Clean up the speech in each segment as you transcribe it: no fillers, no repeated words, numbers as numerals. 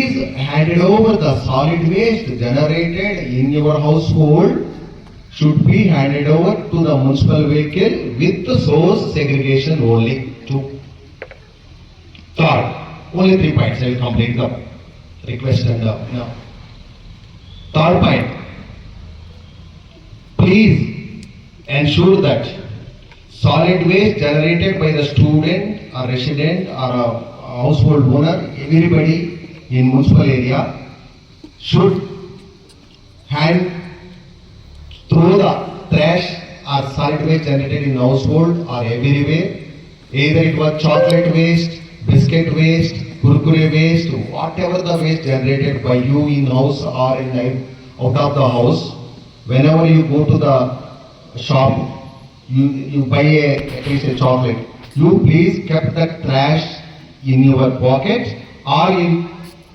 Please handed over the solid waste generated in your household should be handed over to the municipal vehicle with the source segregation only. Third, only 3 points. I will complete the request and no. Third point, please ensure that solid waste generated by the student or resident or a household owner, everybody in municipal area should hand through the trash or solid waste generated in household or everywhere, either it was chocolate waste, biscuit waste, kurkure waste, whatever the waste generated by you in house or in out of the house. Whenever you go to the shop, you buy at least a chocolate, you please keep that trash in your pocket or in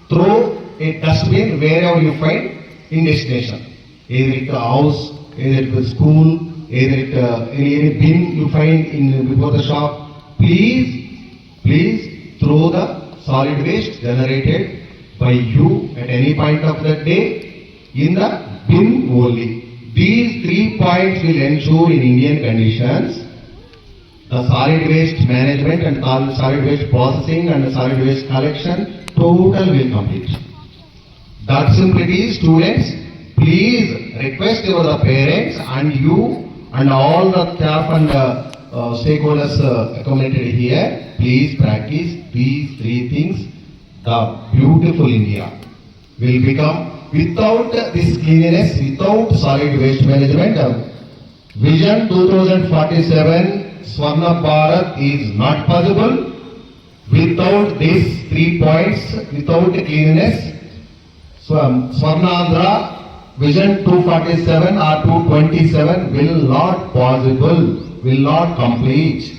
throw a dustbin wherever you find in destination. Either it a house, either it a school, either it any bin you find in before the shop. Please throw the solid waste generated by you at any point of the day in the bin only. These 3 points will ensure in Indian conditions the solid waste management and solid waste processing and the solid waste collection total will complete. That simple it is, students. Please request your parents and you and all the staff and stakeholders accommodated here. Please practice these 3 things. The beautiful India will become without this cleanliness, without solid waste management. Vision 2047 Swarna Bharat is not possible. Without these 3 points, without cleanliness, Swarna Andhra Vision 247 or 227 will not possible, will not complete.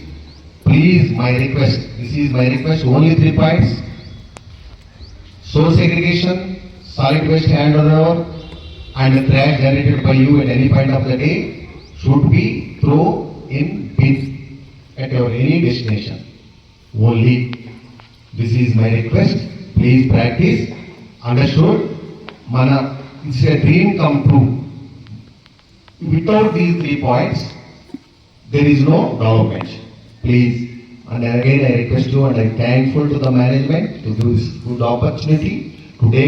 Please, my request, this is my request, only 3 points. Source segregation, solid waste handover, and the trash generated by you at any point of the day should be thrown in bin at your any destination. Only this is my request. Please practice. Understood? Mana, it's a dream come true. Without these 3 points, there is no development. Please, and again I request you and I am thankful to the management to give this good opportunity today.